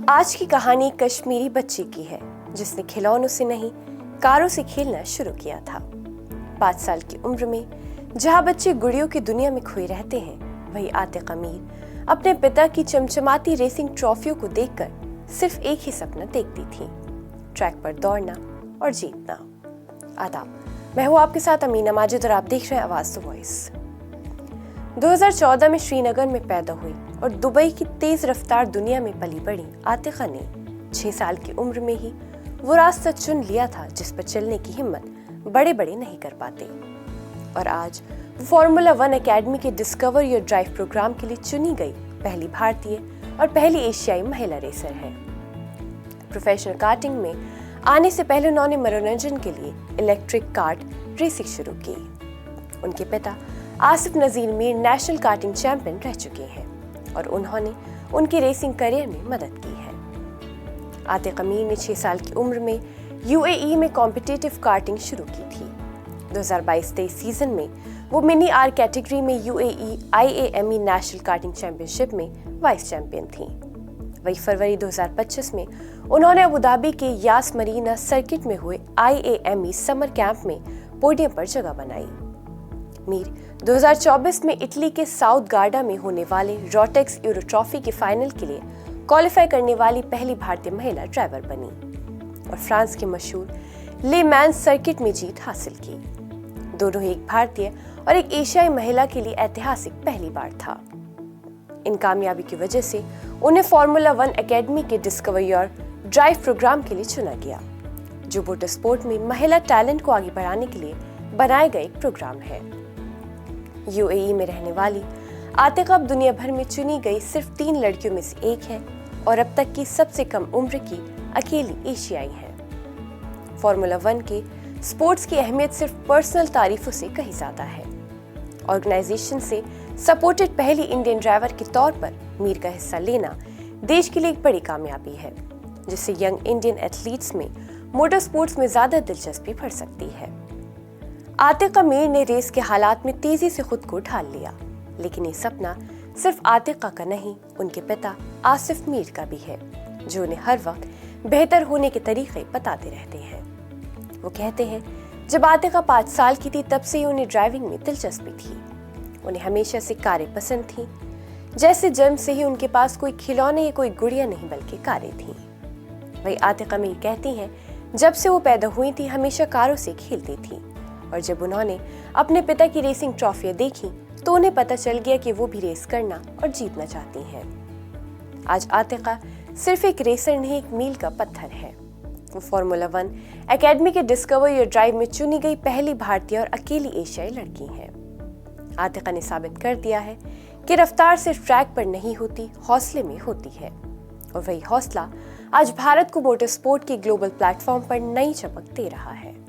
आज की कहानी कश्मीरी बच्चे की है जिसने खिलौनों से नहीं कारों से खेलना शुरू किया था। 5 साल की उम्र में जहां बच्चे गुड़ियों की दुनिया में खोए रहते हैं, वहीं आतिक अमीर अपने पिता की चमचमाती रेसिंग ट्रॉफियों को देखकर सिर्फ एक ही सपना देखती थी, ट्रैक पर दौड़ना और जीतना। आदाब, मैं हूँ आपके साथ अमीना माजिद और आप देख रहे हैं आवाज द वॉइस। 2014 में श्रीनगर में पैदा हुई और दुबई की तेज रफ्तार दुनिया में पली बड़ी आतिका ने 6 साल की उम्र में ही वो रास्ता चुन लिया था जिस पर चलने की हिम्मत बड़े बड़े नहीं कर पाते। और आज वो फार्मूला 1 एकेडमी के डिस्कवर योर ड्राइव प्रोग्राम के लिए चुनी गई पहली भारतीय और पहली एशियाई महिला रेसर है। प्रोफेशनल कार्टिंग में आने से पहले उन्होंने मनोरंजन के लिए इलेक्ट्रिक कार्ट रेसिंग शुरू की। उनके पिता आसिफ नजीर मीर नेशनल कार्टिंग चैंपियन रह चुके हैं और उन्होंने उनकी रेसिंग करियर में मदद की है। आतिक अमीर ने 6 साल की उम्र में यूएई में कॉम्पिटिटिव कार्टिंग शुरू की थी। 2022-23 सीजन में वो मिनी आर कैटेगरी में यूएई आईएएमई नेशनल कार्टिंग चैंपियनशिप में वाइस चैंपियन थी। वही फरवरी 2025 में उन्होंने अबू धाबी के यास मरीना सर्किट में हुए आईएएमई समर कैंप में पोडियम पर जगह बनाई। मीर 2024 में इटली के साउथ गार्डा में होने वाले रोटेक्स यूरो ट्रॉफी के फाइनल के लिए क्वालिफाई करने वाली पहली भारतीय महिला ड्राइवर बनी और फ्रांस के मशहूर ले मैंस सर्किट में जीत हासिल की। दोनों ही एक भारतीय और एक एशियाई महिला के लिए ऐतिहासिक पहली बार था। इन कामयाबी की वजह से उन्हें फार्मूला 1 एकेडमी के डिस्कवर योर ड्राइव प्रोग्राम के लिए चुना गया, जो मोटर स्पोर्ट में महिला टैलेंट को आगे बढ़ाने के लिए बनाया गया एक प्रोग्राम है। यूएई में रहने वाली आतिका अब दुनिया भर में चुनी गई सिर्फ 3 लड़कियों में से एक है और अब तक की सबसे कम उम्र की अकेली एशियाई है। फार्मूला 1 के स्पोर्ट्स की अहमियत सिर्फ पर्सनल तारीफों से कहीं ज्यादा है। ऑर्गेनाइजेशन से सपोर्टेड पहली इंडियन ड्राइवर के तौर पर मीर का हिस्सा लेना देश के लिए एक बड़ी कामयाबी है, जिससे यंग इंडियन एथलीट्स में मोटर स्पोर्ट्स में ज्यादा दिलचस्पी बढ़ सकती है। आतिका मीर ने रेस के हालात में तेजी से खुद को ढाल लिया, लेकिन ये सपना सिर्फ आतिका का नहीं, उनके पिता आसिफ मीर का भी है, जो उन्हें हर वक्त बेहतर होने के तरीके बताते रहते हैं। वो कहते हैं, जब आतिका 5 साल की थी तब से ही उन्हें ड्राइविंग में दिलचस्पी थी। उन्हें हमेशा से कारें पसंद थीं, जैसे जन्म से ही उनके पास कोई खिलौने या कोई गुड़िया नहीं बल्कि कारें थीं। वही आतिका मीर कहती हैं, जब से वो पैदा हुई थी हमेशा कारों से खेलती थी और जब उन्होंने अपने पिता की रेसिंग ट्रॉफियां देखी तो उन्हें पता चल गया कि वो भी रेस करना और जीतना चाहती हैं। आज आतिका सिर्फ एक रेसर नहीं, एक मील का पत्थर है। वो फार्मूला 1 एकेडमी के डिस्कवर योर ड्राइव में चुनी गई पहली भारतीय और अकेली एशियाई लड़की है। आतिका ने साबित कर दिया है कि रफ्तार सिर्फ ट्रैक पर नहीं होती, हौसले में होती है और वही हौसला आज भारत को मोटर स्पोर्ट के ग्लोबल प्लेटफॉर्म पर नई चमक दे रहा है।